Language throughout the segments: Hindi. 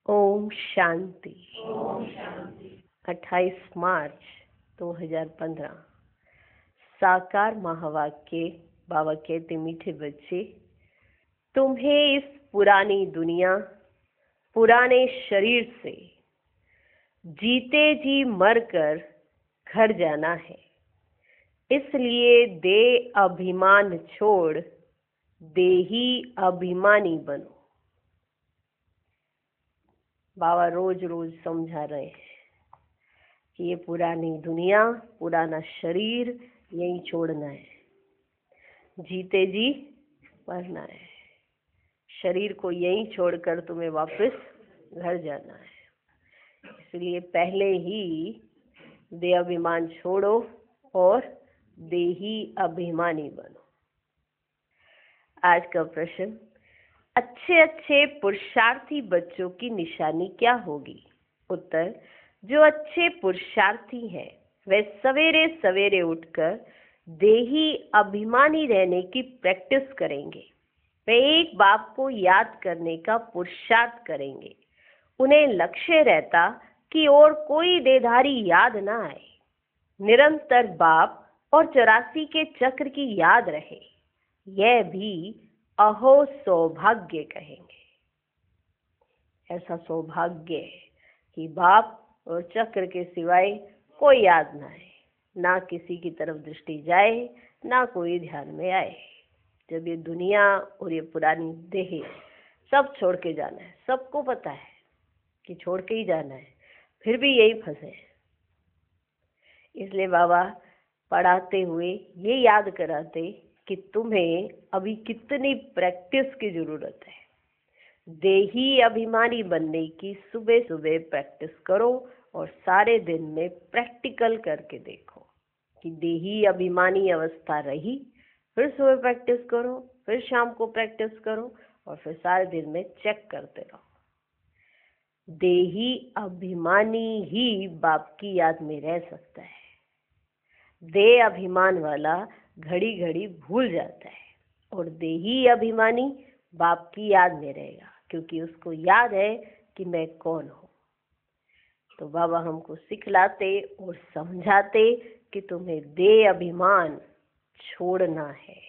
ओम शांति। 28 मार्च 2015। साकार महावाक्य। बाबा कहते, मीठे बच्चे, तुम्हें इस पुरानी दुनिया, पुराने शरीर से जीते जी मरकर घर जाना है। इसलिए देह अभिमान छोड़ देही अभिमानी बनो। बाबा रोज रोज समझा रहे हैं कि ये पुरानी दुनिया, पुराना शरीर यही छोड़ना है, जीते जी मरना है। शरीर को यहीं छोड़कर तुम्हें वापस घर जाना है। इसलिए पहले ही देह अभिमान छोड़ो और देही अभिमानी बनो। आज का प्रश्न, अच्छे अच्छे पुरुषार्थी बच्चों की निशानी क्या होगी? उत्तर, जो अच्छे पुरुषार्थी हैं वे सवेरे सवेरे उठकर देही अभिमानी रहने की प्रैक्टिस करेंगे। वे एक बाप को याद करने का पुरुषार्थ करेंगे। उन्हें लक्ष्य रहता कि और कोई देहधारी याद ना आए। निरंतर बाप और 84 के चक्र की याद रहे। यह भी अहो सौभाग्य कहेंगे। ऐसा सौभाग्य है कि बाप और चक्र के सिवाय कोई याद ना आए, ना किसी की तरफ दृष्टि जाए, ना कोई ध्यान में आए। जब ये दुनिया और ये पुरानी देह सब छोड़ के जाना है, सबको पता है कि छोड़ के ही जाना है, फिर भी यही फंसे। इसलिए बाबा पढ़ाते हुए ये याद कराते कि तुम्हें अभी कितनी प्रैक्टिस की जरूरत है। देही अभिमानी बनने की सुबह सुबह प्रैक्टिस करो और सारे दिन में प्रैक्टिकल करके देखो कि देही अभिमानी अवस्था रही, फिर सुबह प्रैक्टिस करो, फिर शाम को प्रैक्टिस करो और फिर सारे दिन में चेक करते रहो। देही अभिमानी ही बाप की याद में रह सकता है। देह अभिमान वाला घड़ी घड़ी भूल जाता है और देही अभिमानी बाप की याद में रहेगा, क्योंकि उसको याद है कि मैं कौन हूँ। तो बाबा हमको सिखलाते और समझाते कि तुम्हें देह अभिमान छोड़ना है।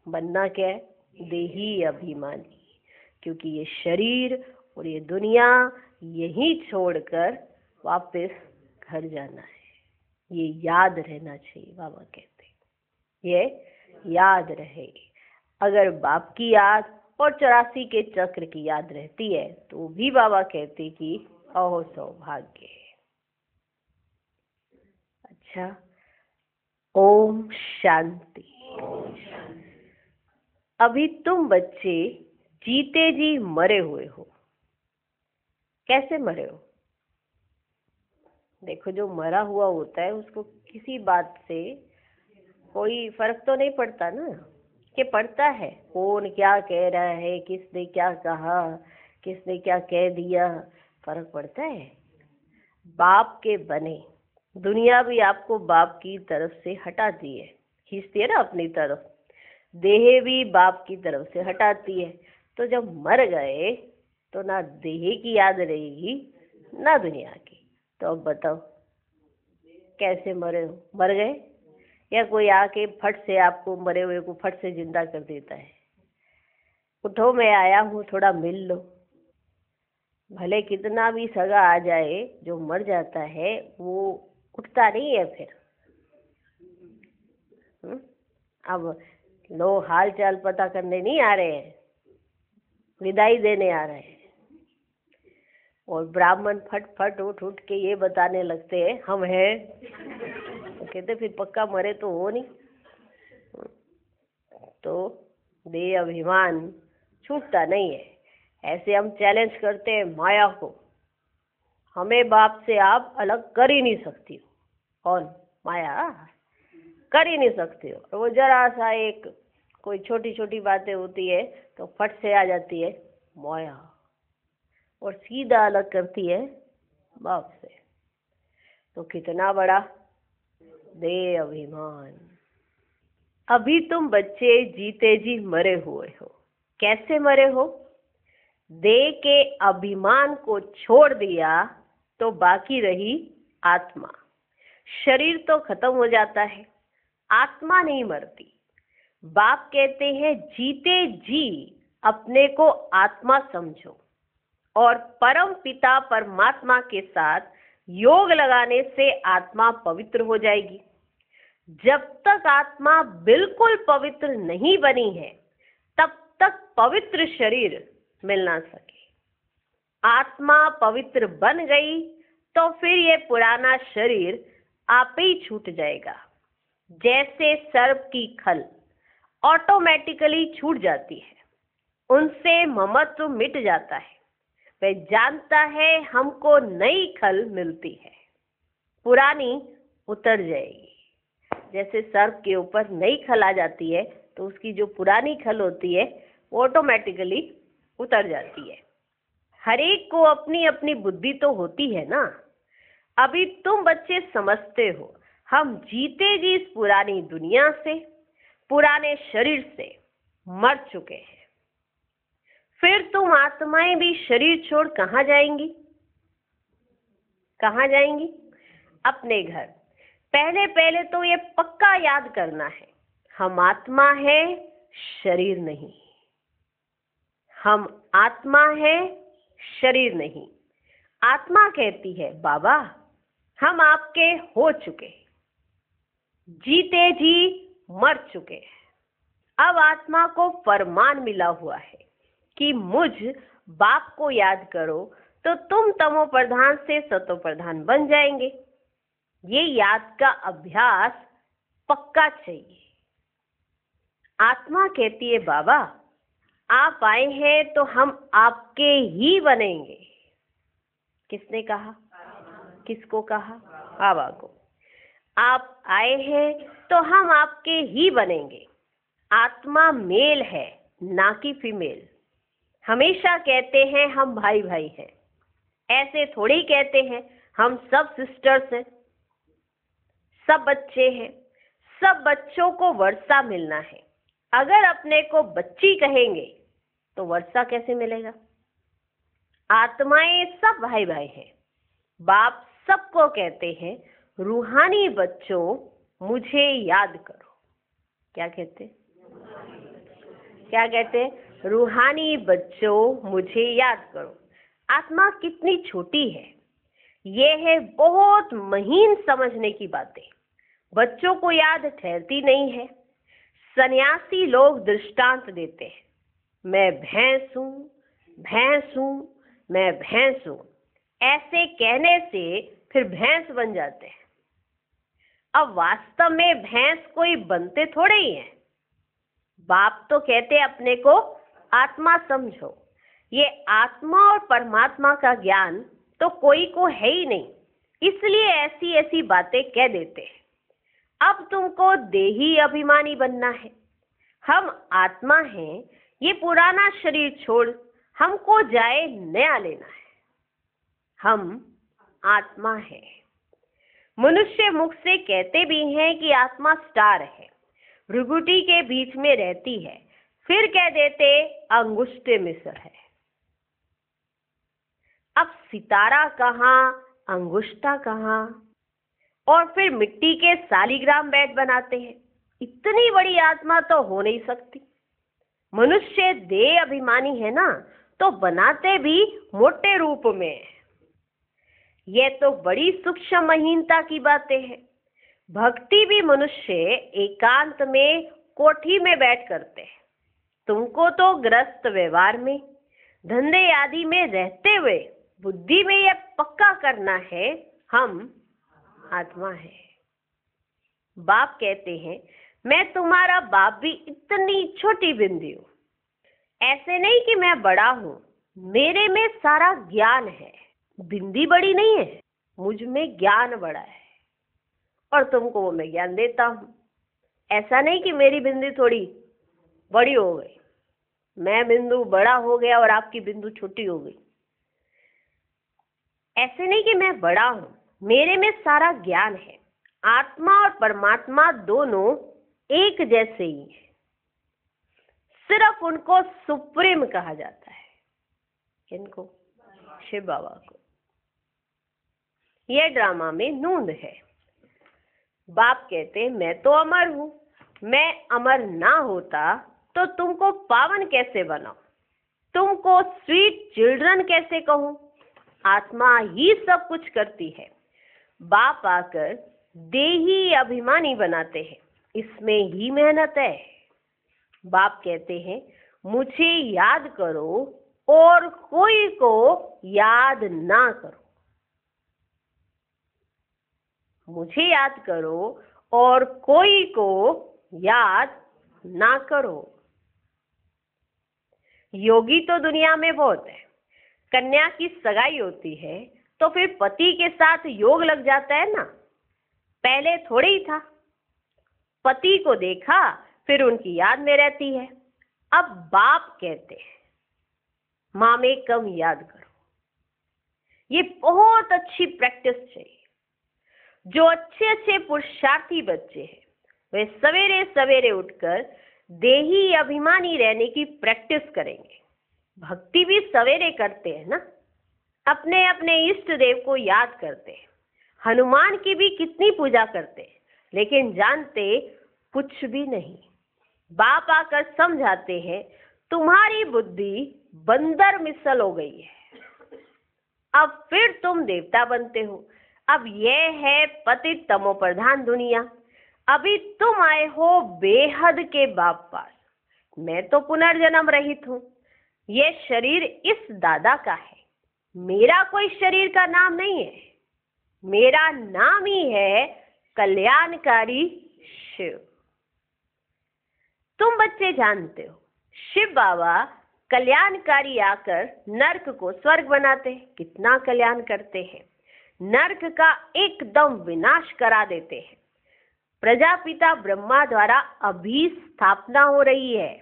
बनना क्या है? देही अभिमानी। क्योंकि ये शरीर और ये दुनिया यही छोड़कर वापस घर जाना है। ये याद रहना चाहिए। बाबा कहते ये याद रहे। अगर बाप की याद और 84 के चक्र की याद रहती है तो भी बाबा कहते कि अहो सौभाग्य है। अच्छा, ओम शांति। अभी तुम बच्चे जीते जी मरे हुए हो। कैसे मरे हो? देखो, जो मरा हुआ होता है उसको किसी बात से कोई फर्क तो नहीं पड़ता ना, कि पड़ता है कौन क्या कह रहा है, किसने क्या कहा, किसने क्या कह दिया, फर्क पड़ता है? बाप के बने दुनिया भी आपको बाप की तरफ से हटाती है, खींचती है ना अपनी तरफ। देह भी बाप की तरफ से हटाती है। तो जब मर गए तो ना देह की याद रहेगी ना दुनिया की। तो अब बताओ कैसे मरे हो? मर गए या कोई आके फट से आपको मरे हुए को फट से जिंदा कर देता है? उठो, मैं आया हूँ, थोड़ा मिल लो। भले कितना भी सगा आ जाए, जो मर जाता है वो उठता नहीं है फिर। अब लोग हाल चाल पता करने नहीं आ रहे हैं, विदाई देने आ रहे हैं। और ब्राह्मण फट फट उठ उठ के ये बताने लगते हैं हम हैं। तो कहते फिर पक्का मरे तो हो नहीं। तो देह अभिमान छूटता नहीं है। ऐसे हम चैलेंज करते हैं माया को, हमें बाप से आप अलग कर ही नहीं सकती हो। कौन? माया कर ही नहीं सकती हो। और वो जरा सा एक कोई छोटी छोटी बातें होती है तो फट से आ जाती है माया और सीधा अलग करती है बाप से। तो कितना बड़ा देह अभिमान। अभी तुम बच्चे जीते जी मरे हुए हो। कैसे मरे हो? देह के अभिमान को छोड़ दिया तो बाकी रही आत्मा। शरीर तो खत्म हो जाता है, आत्मा नहीं मरती। बाप कहते हैं जीते जी अपने को आत्मा समझो और परम पिता परमात्मा के साथ योग लगाने से आत्मा पवित्र हो जाएगी। जब तक आत्मा बिल्कुल पवित्र नहीं बनी है तब तक पवित्र शरीर मिल ना सके। आत्मा पवित्र बन गई तो फिर ये पुराना शरीर आप ही छूट जाएगा। जैसे सर्प की खल ऑटोमेटिकली छूट जाती है, उनसे ममत्व मिट जाता है। वह जानता है हमको नई खल मिलती है, पुरानी उतर जाएगी। जैसे सर्प के ऊपर नई खल आ जाती है तो उसकी जो पुरानी खल होती है वो ऑटोमेटिकली उतर जाती है। हर एक को अपनी अपनी बुद्धि तो होती है ना। अभी तुम बच्चे समझते हो हम जीते जी इस पुरानी दुनिया से, पुराने शरीर से मर चुके हैं। फिर तुम आत्माएं भी शरीर छोड़ कहाँ जाएंगी? कहाँ जाएंगी? अपने घर। पहले पहले तो ये पक्का याद करना है, हम आत्मा है, शरीर नहीं। हम आत्मा है, शरीर नहीं। आत्मा कहती है बाबा हम आपके हो चुके, जीते जी मर चुके हैं। अब आत्मा को फरमान मिला हुआ है कि मुझ बाप को याद करो तो तुम तमो प्रधान से सतो प्रधान बन जाएंगे। ये याद का अभ्यास पक्का चाहिए। आत्मा कहती है बाबा आप आए हैं तो हम आपके ही बनेंगे। किसने कहा? किसको कहा? बाबा को। आप आए हैं तो हम आपके ही बनेंगे। आत्मा मेल है ना कि फीमेल। हमेशा कहते हैं हम भाई भाई हैं, ऐसे थोड़ी कहते हैं हम सब सिस्टर्स हैं, सब बच्चे हैं। सब बच्चों को वर्षा मिलना है। अगर अपने को बच्ची कहेंगे तो वर्षा कैसे मिलेगा? आत्माएं सब भाई भाई हैं। बाप सबको कहते हैं रूहानी बच्चों मुझे याद करो। क्या कहते? क्या कहते? रूहानी बच्चों मुझे याद करो। आत्मा कितनी छोटी है, ये है बहुत महीन समझने की बातें। बच्चों को याद ठहरती नहीं है। सन्यासी लोग दृष्टांत देते हैं, मैं भैंस हूं, भैंस हूं, मैं भैंस हूं। ऐसे कहने से फिर भैंस बन जाते हैं। अब वास्तव में भैंस कोई बनते थोड़े ही हैं। बाप तो कहते अपने को आत्मा समझो। ये आत्मा और परमात्मा का ज्ञान तो कोई को है ही नहीं, इसलिए ऐसी ऐसी बातें कह देते हैं। अब तुमको देही अभिमानी बनना है। हम आत्मा हैं, ये पुराना शरीर छोड़ हमको जाए नया लेना है। हम आत्मा है। मनुष्य मुख से कहते भी हैं कि आत्मा स्टार है, भ्रुकुटी के बीच में रहती है, फिर कह देते अंगुष्ठ मिस्र है। अब सितारा कहाँ, अंगुष्ठा कहाँ, और फिर मिट्टी के सालीग्राम बेड बनाते हैं। इतनी बड़ी आत्मा तो हो नहीं सकती। मनुष्य देह अभिमानी है ना, तो बनाते भी मोटे रूप में। यह तो बड़ी सूक्ष्म महीनता की बातें हैं। भक्ति भी मनुष्य एकांत में कोठी में बैठ करते हैं। तुमको तो ग्रस्त व्यवहार में, धंधे आदि में रहते हुए बुद्धि में यह पक्का करना है हम आत्मा है। बाप कहते हैं मैं तुम्हारा बाप भी इतनी छोटी बिंदी हूं। ऐसे नहीं कि मैं बड़ा हूं, मेरे में सारा ज्ञान है। बिंदी बड़ी नहीं है, मुझ में ज्ञान बड़ा है और तुमको वो मैं ज्ञान देता हूं। ऐसा नहीं कि मेरी बिंदी थोड़ी बड़ी हो गई, मैं बिंदु बड़ा हो गया और आपकी बिंदु छोटी हो गई। ऐसे नहीं कि मैं बड़ा हूं, मेरे में सारा ज्ञान है। आत्मा और परमात्मा दोनों एक जैसे ही हैं, सिर्फ उनको सुप्रीम कहा जाता है। किनको? शिव बाबा को। ये ड्रामा में नूंद है। बाप कहते मैं तो अमर हूं, मैं अमर ना होता तो तुमको पावन कैसे बनाऊं, तुमको स्वीट चिल्ड्रन कैसे कहूं, आत्मा ही सब कुछ करती है। बाप आकर देही अभिमानी बनाते हैं, इसमें ही मेहनत है। बाप कहते हैं मुझे याद करो और कोई को याद ना करो, मुझे याद करो और कोई को याद ना करो। योगी तो दुनिया में बहुत है। कन्या की सगाई होती है तो फिर पति के साथ योग लग जाता है ना, पहले थोड़े ही था। पति को देखा फिर उनकी याद में रहती है। अब बाप कहते हैं माँ में कम याद करो। ये बहुत अच्छी प्रैक्टिस चाहिए। जो अच्छे अच्छे पुरुषार्थी बच्चे हैं वे सवेरे सवेरे उठकर देही अभिमानी रहने की प्रैक्टिस करेंगे। भक्ति भी सवेरे करते हैं ना, अपने अपने इष्ट देव को याद करते हैं। हनुमान की भी कितनी पूजा करते हैं, लेकिन जानते कुछ भी नहीं। बाप आकर समझाते हैं तुम्हारी बुद्धि बंदर मिसल हो गई है, अब फिर तुम देवता बनते हो। अब यह है पतित तमो प्रधान दुनिया। अभी तुम आए हो बेहद के बाप पास। मैं तो पुनर्जन्म रहित हूं। ये शरीर इस दादा का है, मेरा कोई शरीर का नाम नहीं है। मेरा नाम ही है कल्याणकारी शिव। तुम बच्चे जानते हो शिव बाबा कल्याणकारी आकर नर्क को स्वर्ग बनाते हैं। कितना कल्याण करते हैं, नर्क का एकदम विनाश करा देते हैं। प्रजापिता ब्रह्मा द्वारा अभी स्थापना हो रही है।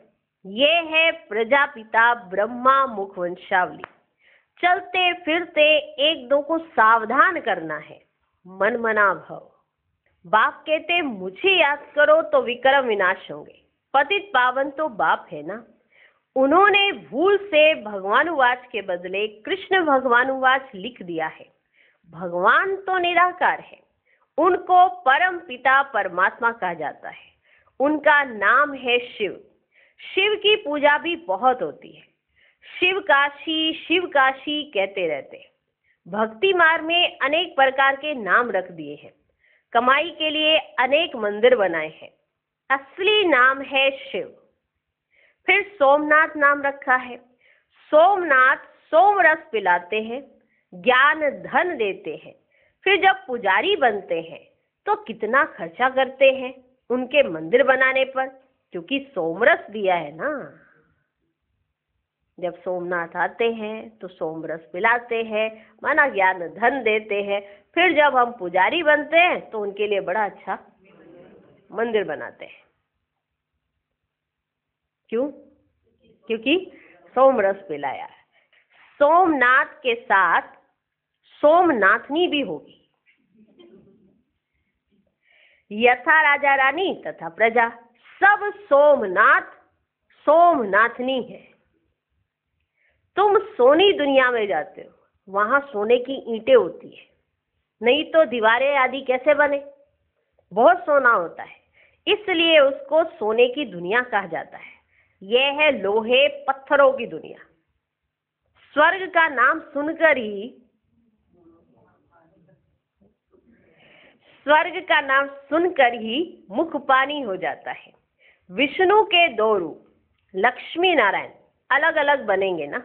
ये है प्रजापिता ब्रह्मा मुख वंशावली। चलते फिरते एक दो को सावधान करना है, मन मना भव। बाप कहते मुझे याद करो तो विक्रम विनाश होंगे। पतित पावन तो बाप है ना, उन्होंने भूल से भगवानुवाच के बदले कृष्ण भगवानुवाच लिख दिया है। भगवान तो निराकार है, उनको परम पिता परमात्मा कहा जाता है। उनका नाम है शिव। शिव की पूजा भी बहुत होती है। शिव काशी कहते रहते हैं। भक्ति मार्ग में अनेक प्रकार के नाम रख दिए हैं। कमाई के लिए अनेक मंदिर बनाए हैं। असली नाम है शिव। फिर सोमनाथ नाम रखा है। सोमनाथ सोमरस पिलाते हैं, ज्ञान धन देते हैं। फिर जब पुजारी बनते हैं तो कितना खर्चा करते हैं उनके मंदिर बनाने पर, क्योंकि सोमरस दिया है ना। जब सोमनाथ आते हैं तो सोमरस पिलाते हैं, माना ज्ञान धन देते हैं। फिर जब हम पुजारी बनते हैं तो उनके लिए बड़ा अच्छा मंदिर बनाते हैं। क्यों? क्योंकि सोमरस पिलाया है। सोमनाथ के साथ सोमनाथनी भी होगी। यथा राजा रानी तथा प्रजा, सब सोमनाथ सोमनाथनी है। तुम सोनी दुनिया में जाते हो, वहां सोने की ईंटें होती है, नहीं तो दीवारें आदि कैसे बने? बहुत सोना होता है, इसलिए उसको सोने की दुनिया कहा जाता है। यह है लोहे पत्थरों की दुनिया। स्वर्ग का नाम सुनकर ही मुख पानी हो जाता है। विष्णु के दो रूप लक्ष्मी नारायण अलग अलग बनेंगे ना।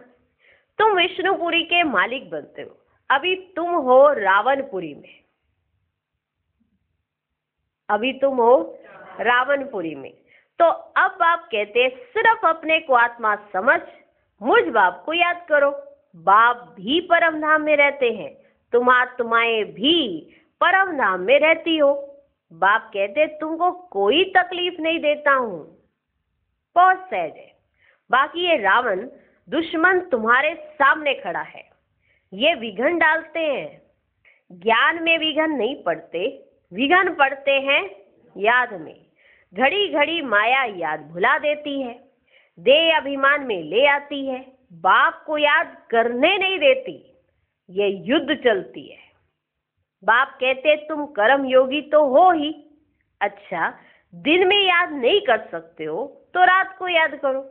तुम विष्णुपुरी के मालिक बनते हो। अभी तुम हो रावणपुरी में। तो अब आप कहते सिर्फ अपने को आत्मा समझ मुझ बाप को याद करो। बाप भी परम धाम में रहते हैं, तुम आत्माएं भी परम धाम में रहती हो। बाप कहते तुमको कोई तकलीफ नहीं देता हूं, बहुत सहज है। बाकी ये रावण दुश्मन तुम्हारे सामने खड़ा है, ये विघन डालते हैं। ज्ञान में विघन नहीं पड़ते, विघन पड़ते हैं याद में। घड़ी घड़ी माया याद भुला देती है, देह अभिमान में ले आती है। बाप को याद करने नहीं देती, ये युद्ध चलती है। बाप कहते तुम कर्म योगी तो हो ही, अच्छा दिन में याद नहीं कर सकते हो तो रात को याद करो।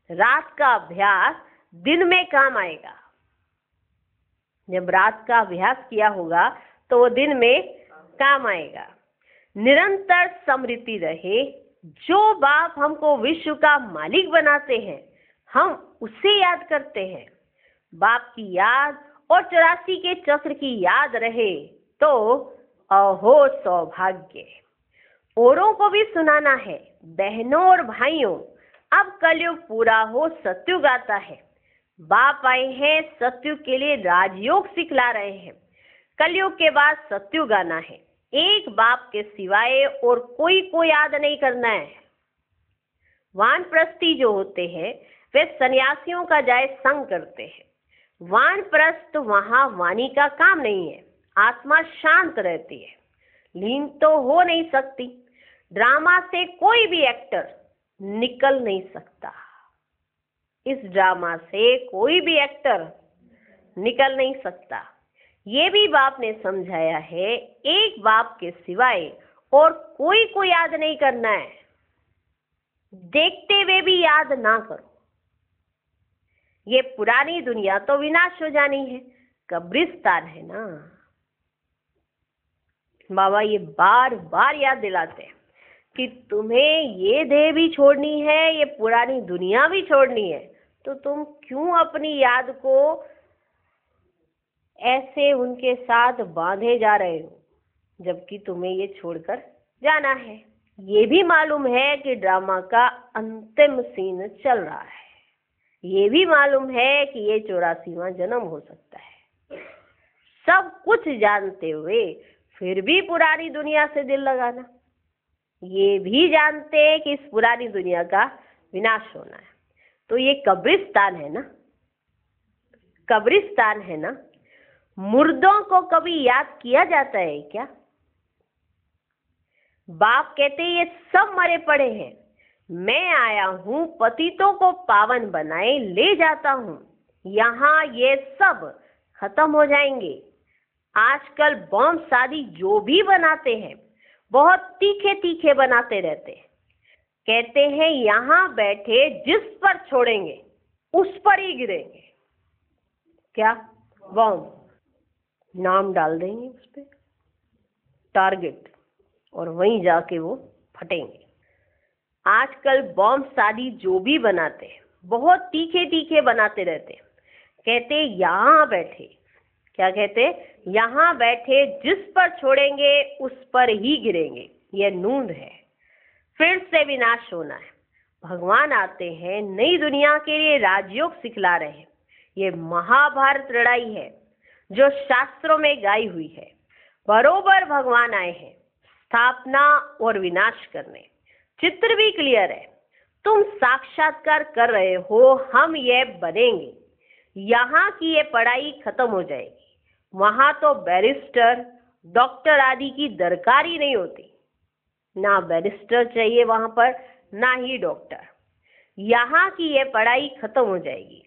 रात का अभ्यास दिन में काम आएगा। जब रात का अभ्यास किया होगा तो वो दिन में काम आएगा। निरंतर स्मृति रहे। जो बाप हमको विश्व का मालिक बनाते हैं हम उसे याद करते हैं। बाप की याद और 84 के चक्र की याद रहे तो अहो सौभाग्य। औरों को भी सुनाना है, बहनों और भाइयों, अब कलयुग पूरा हो, सतयुग आता है। बाप आए हैं सतयुग के लिए, राजयोग सिखला रहे हैं। कलयुग के बाद सतयुग आना है। एक बाप के सिवाय और कोई को याद नहीं करना है। वानप्रस्थी जो होते हैं वे सन्यासियों का जाय संग करते हैं। वानप्रस्थ वहां वाणी का काम नहीं है, आत्मा शांत रहती है, लीन तो हो नहीं सकती। ड्रामा से कोई भी एक्टर निकल नहीं सकता। इस ड्रामा से कोई भी एक्टर निकल नहीं सकता। ये भी बाप ने समझाया है, एक बाप के सिवाय और कोई को याद नहीं करना है। देखते हुए भी याद ना करो। ये पुरानी दुनिया तो विनाश हो जानी है, कब्रिस्तान है ना। बाबा ये बार बार याद दिलाते हैं कि तुम्हें ये देह भी छोड़नी है, ये पुरानी दुनिया भी छोड़नी है, तो तुम क्यों अपनी याद को ऐसे उनके साथ बांधे जा रहे हो, जबकि तुम्हें ये छोड़कर जाना है। ये भी मालूम है कि ड्रामा का अंतिम सीन चल रहा है। ये भी मालूम है कि ये 84वां जन्म हो सकता है। सब कुछ जानते हुए फिर भी पुरानी दुनिया से दिल लगाना। ये भी जानते हैं कि इस पुरानी दुनिया का विनाश होना है। तो ये कब्रिस्तान है ना, कब्रिस्तान है ना। मुर्दों को कभी याद किया जाता है क्या? बाप कहते ये सब मरे पड़े हैं, मैं आया हूं पतितों को पावन बनाए ले जाता हूं। यहाँ ये सब खत्म हो जाएंगे। आजकल बॉम्ब शादी जो भी बनाते हैं बहुत तीखे तीखे बनाते रहते हैं। कहते हैं यहाँ बैठे जिस पर छोड़ेंगे उस पर ही गिरेंगे। क्या? बॉम्ब। नाम डाल देंगे उस पे, टारगेट, और वहीं जाके वो फटेंगे। आजकल बॉम्ब शादी जो भी बनाते हैं बहुत तीखे तीखे बनाते रहते हैं। कहते यहाँ बैठे, क्या कहते? यहाँ बैठे जिस पर छोड़ेंगे उस पर ही गिरेंगे। यह नूंद है, फिर से विनाश होना है। भगवान आते हैं, नई दुनिया के लिए राजयोग सिखला रहे हैं। ये महाभारत लड़ाई है जो शास्त्रों में गाई हुई है। बरोबर भगवान आए हैं स्थापना और विनाश करने। चित्र भी क्लियर है, तुम साक्षात्कार कर रहे हो, हम ये बनेंगे। यहाँ की ये पढ़ाई खत्म हो जाएगी। वहां तो बैरिस्टर डॉक्टर आदि की दरकार ही नहीं होती। ना बैरिस्टर चाहिए वहां पर, ना ही डॉक्टर। यहाँ की ये पढ़ाई खत्म हो जाएगी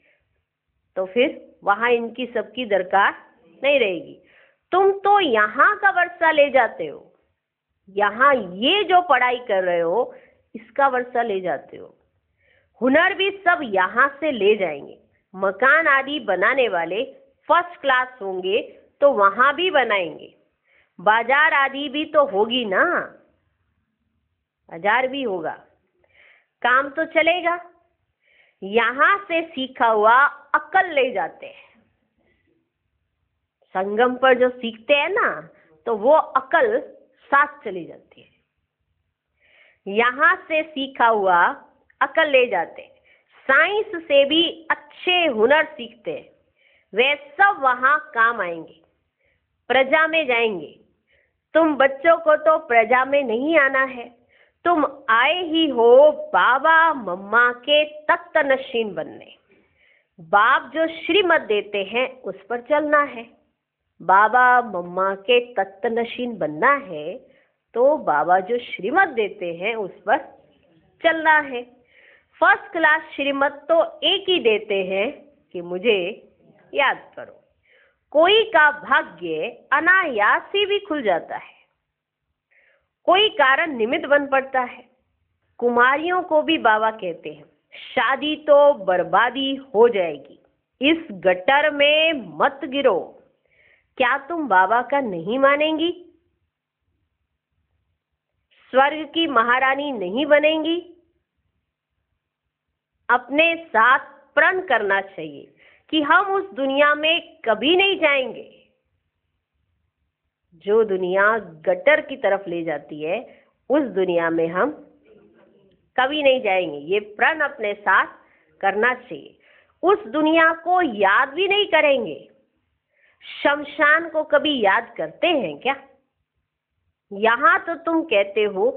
तो फिर वहां इनकी सबकी दरकार नहीं रहेगी। तुम तो यहाँ का वर्षा ले जाते हो, यहाँ ये जो पढ़ाई कर रहे हो इसका वर्षा ले जाते हो। हुनर भी सब यहाँ से ले जाएंगे। मकान आदि बनाने वाले फर्स्ट क्लास होंगे तो वहां भी बनाएंगे। बाजार आदि भी तो होगी ना, बाजार भी होगा, काम तो चलेगा। यहाँ से सीखा हुआ अक्ल ले जाते हैं। संगम पर जो सीखते हैं ना तो वो अक्ल साथ चली जाती है। यहाँ से सीखा हुआ अक्ल ले जाते हैं। साइंस से भी अच्छे हुनर सीखते हैं, वे सब वहां काम आएंगे। प्रजा में जाएंगे। तुम बच्चों को तो प्रजा में नहीं आना है, तुम आए ही हो बाबा मम्मा के तख्त नशीन बनने। बाप जो श्रीमत देते हैं उस पर चलना है। बाबा मम्मा के तख्त नशीन बनना है तो बाबा जो श्रीमत देते हैं उस पर चलना है। फर्स्ट क्लास श्रीमत तो एक ही देते हैं, कि मुझे याद करो। कोई का भाग्य अनायास ही भी खुल जाता है, कोई कारण निमित्त बन पड़ता है। कुमारियों को भी बाबा कहते हैं, शादी तो बर्बादी हो जाएगी, इस गटर में मत गिरो। क्या तुम बाबा का नहीं मानेंगी? स्वर्ग की महारानी नहीं बनेंगी? अपने साथ प्रण करना चाहिए कि हम उस दुनिया में कभी नहीं जाएंगे जो दुनिया गटर की तरफ ले जाती है। उस दुनिया में हम कभी नहीं जाएंगे, ये प्रण अपने साथ करना चाहिए। उस दुनिया को याद भी नहीं करेंगे। शमशान को कभी याद करते हैं क्या? यहाँ तो तुम कहते हो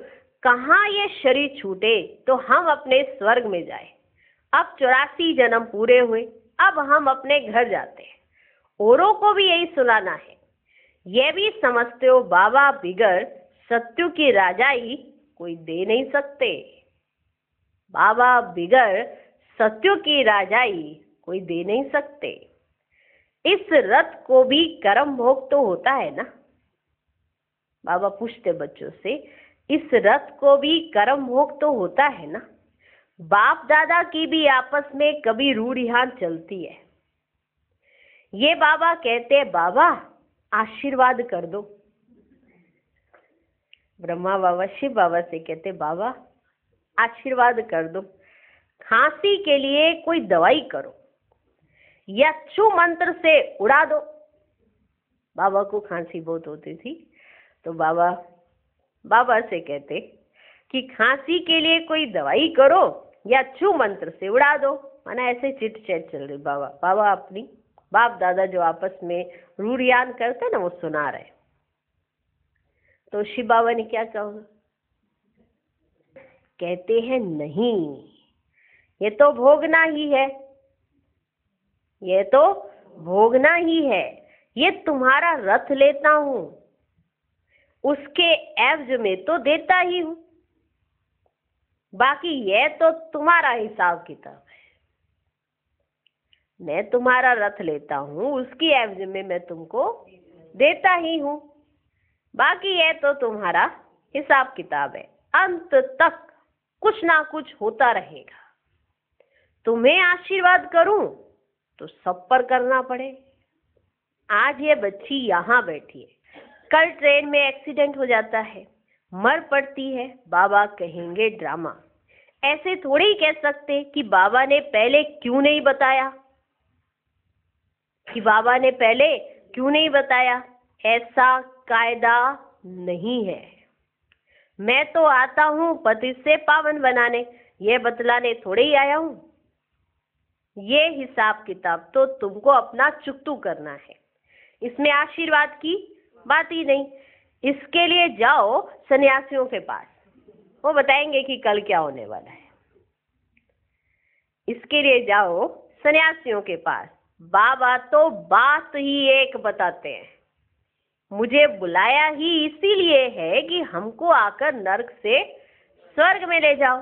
कहाँ ये शरीर छूटे तो हम अपने स्वर्ग में जाए। अब 84 जन्म पूरे हुए, अब हम अपने घर जाते हैं। औरों को भी यही सुनाना है। ये भी समझते हो बाबा बिगड़ सत्यु की राजाई कोई दे नहीं सकते। बाबा बिगड़ सत्यु की राजाई कोई दे नहीं सकते। इस रथ को भी कर्म भोग तो होता है ना? बाबा पूछते बच्चों से, इस रथ को भी कर्म भोग तो होता है ना? बाप दादा की भी आपस में कभी रूढ़ियां चलती है। ये बाबा कहते हैं, बाबा आशीर्वाद कर दो। ब्रह्मा बाबा शिव बाबा से कहते, बाबा आशीर्वाद कर दो, खांसी के लिए कोई दवाई करो या छू मंत्र से उड़ा दो। बाबा को खांसी बहुत होती थी तो बाबा से कहते कि खांसी के लिए कोई दवाई करो या छू मंत्र से उड़ा दो। माना ऐसे चिट चैट चल रही। बाबा अपनी बाप दादा जो आपस में रूढ़ियान करते ना वो सुना रहे। तो शिव बाबा ने क्या कहा? कहते हैं नहीं, ये तो भोगना ही है, ये तो भोगना ही है। ये तुम्हारा रथ लेता हूं, उसके एवज में तो देता ही हूं, बाकी ये तो तुम्हारा हिसाब किताब है। मैं तुम्हारा रथ लेता हूं, उसकी एवज में मैं तुमको देता ही हूं, बाकी ये तो तुम्हारा हिसाब किताब है। अंत तक कुछ ना कुछ होता रहेगा। तुम्हें आशीर्वाद करूं तो सब पर करना पड़े। आज ये बच्ची यहाँ बैठी है, कल ट्रेन में एक्सीडेंट हो जाता है, मर पड़ती है, बाबा कहेंगे ड्रामा। ऐसे थोड़ी ही कह सकते कि बाबा ने पहले क्यों नहीं बताया, कि बाबा ने पहले क्यों नहीं बताया। ऐसा कायदा नहीं है। मैं तो आता हूं पतित से पावन बनाने, ये बतलाने थोड़े ही आया हूं। ये हिसाब किताब तो तुमको अपना चुकतू करना है, इसमें आशीर्वाद की बात ही नहीं। इसके लिए जाओ सन्यासियों के पास, वो बताएंगे कि कल क्या होने वाला है। इसके लिए जाओ सन्यासियों के पास। बाबा तो बात ही एक बताते हैं। मुझे बुलाया ही इसीलिए है कि हमको आकर नर्क से स्वर्ग में ले जाओ।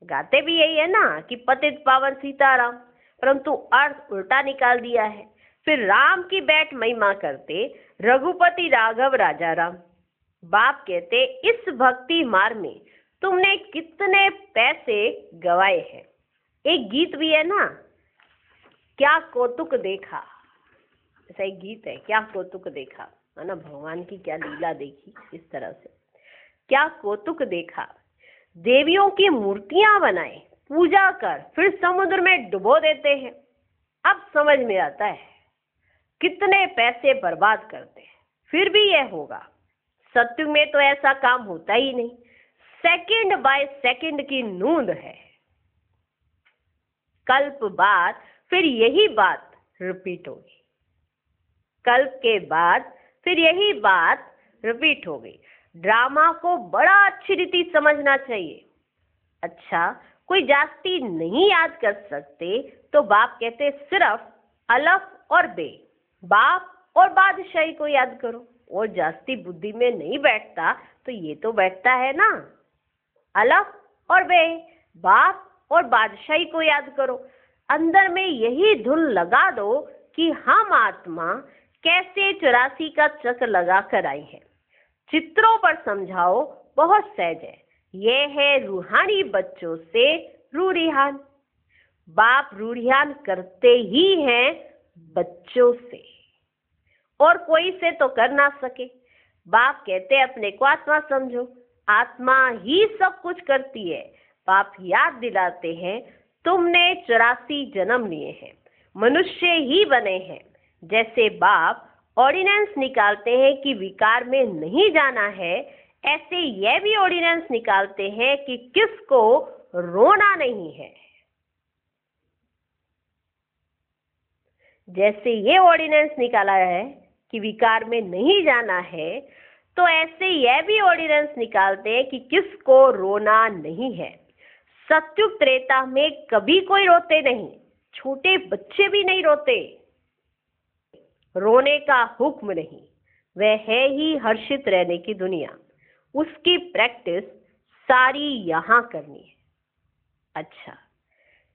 गाते भी यही है ना कि पतित पावन सीताराम, परंतु अर्थ उल्टा निकाल दिया है। फिर राम की बैठ महिमा करते रघुपति राघव राजा राम। बाप कहते इस भक्ति मार्ग में तुमने कितने पैसे गवाए हैं। एक गीत भी है ना, क्या कौतुक देखा, ऐसा एक गीत है, क्या कौतुक देखा, है ना, भगवान की क्या लीला देखी। इस तरह से क्या कौतुक देखा, देवियों की मूर्तियां बनाए, पूजा कर फिर समुद्र में डुबो देते हैं। अब समझ में आता है कितने पैसे बर्बाद करते हैं, फिर भी यह होगा। सत्युग में तो ऐसा काम होता ही नहीं, सेकंड बाय सेकंड की नूंद है। कल्प बाद फिर यही बात रिपीट होगी, कल्प के बाद फिर यही बात रिपीट हो गई। ड्रामा को बड़ा अच्छी रीति समझना चाहिए। अच्छा, कोई जास्ती नहीं याद कर सकते तो बाप कहते सिर्फ अलफ और बे, बाप और बादशाही को याद करो। और जास्ती बुद्धि में नहीं बैठता तो ये तो बैठता है ना, अलफ और बे, बाप और बादशाही को याद करो। अंदर में यही धुन लगा दो कि हम आत्मा कैसे 84 का चक्र लगा कर आई है। चित्रों पर समझाओ, बहुत सहज है। यह है रूहानी बच्चों से रूढ़ियान। बाप रूढ़ियान करते ही हैं बच्चों से, और कोई से तो कर ना सके। बाप कहते अपने को आत्मा समझो, आत्मा ही सब कुछ करती है। बाप याद दिलाते हैं तुमने 84 जन्म लिए हैं, मनुष्य ही बने हैं। जैसे बाप ऑर्डिनेंस निकालते हैं कि विकार में नहीं जाना है, ऐसे यह भी ऑर्डिनेंस निकालते हैं कि किसको रोना नहीं है। जैसे ये ऑर्डिनेंस निकाला है कि विकार में नहीं जाना है, तो ऐसे यह भी ऑर्डिनेंस निकालते हैं कि किसको रोना नहीं है। सत्युग त्रेता में कभी कोई रोते नहीं, छोटे बच्चे भी नहीं रोते। रोने का हुक्म नहीं, वह है ही हर्षित रहने की दुनिया। उसकी प्रैक्टिस सारी यहाँ करनी है। अच्छा,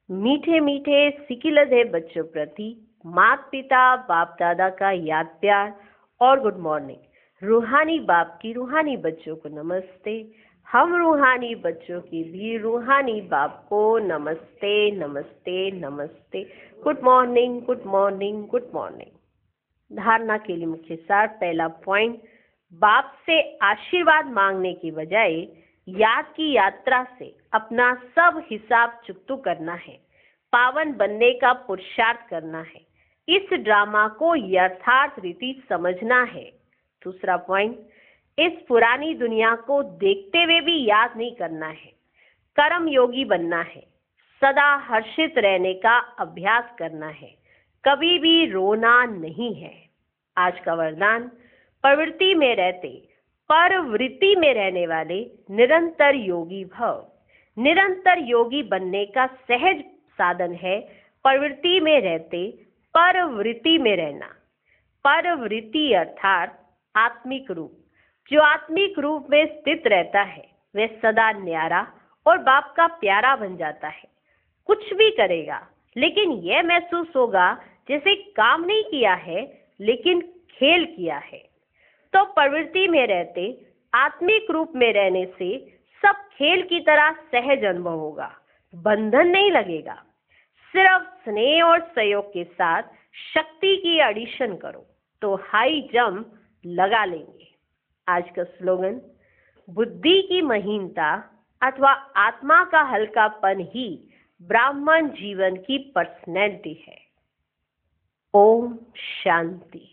मीठे मीठे सिकिलधे बच्चों प्रति माता पिता बाप दादा का याद प्यार और गुड मॉर्निंग। रूहानी बाप की रूहानी बच्चों को नमस्ते। हम रूहानी बच्चों की भी रूहानी बाप को नमस्ते नमस्ते नमस्ते। Good morning good morning good morning. धारणा के लिए मुख्य सार। पहला पॉइंट, बाप से आशीर्वाद मांगने की बजाय याद की यात्रा से अपना सब हिसाब चुकतू करना है। पावन बनने का पुरुषार्थ करना है। इस ड्रामा को यथार्थ रीति समझना है। दूसरा पॉइंट, इस पुरानी दुनिया को देखते हुए भी याद नहीं करना है। कर्म योगी बनना है। सदा हर्षित रहने का अभ्यास करना है। कभी भी रोना नहीं है। आज का वरदान, प्रवृत्ति में रहते पर वृत्ति में रहने वाले निरंतर योगी भव। निरंतर योगी बनने का सहज साधन है प्रवृत्ति में रहते पर वृत्ति में रहना। परवृत्ति अर्थात आत्मिक रूप। जो आत्मिक रूप में स्थित रहता है वह सदा न्यारा और बाप का प्यारा बन जाता है। कुछ भी करेगा लेकिन यह महसूस होगा जैसे काम नहीं किया है लेकिन खेल किया है। तो प्रवृत्ति में रहते आत्मिक रूप में रहने से सब खेल की तरह सहज अनुभव होगा। बंधन नहीं लगेगा। सिर्फ स्नेह और सहयोग के साथ शक्ति की एडिशन करो तो हाई जंप लगा लेंगे। आज का स्लोगन, बुद्धि की महीनता अथवा आत्मा का हल्कापन ही ब्राह्मण जीवन की पर्सनैलिटी है। ओम शांति।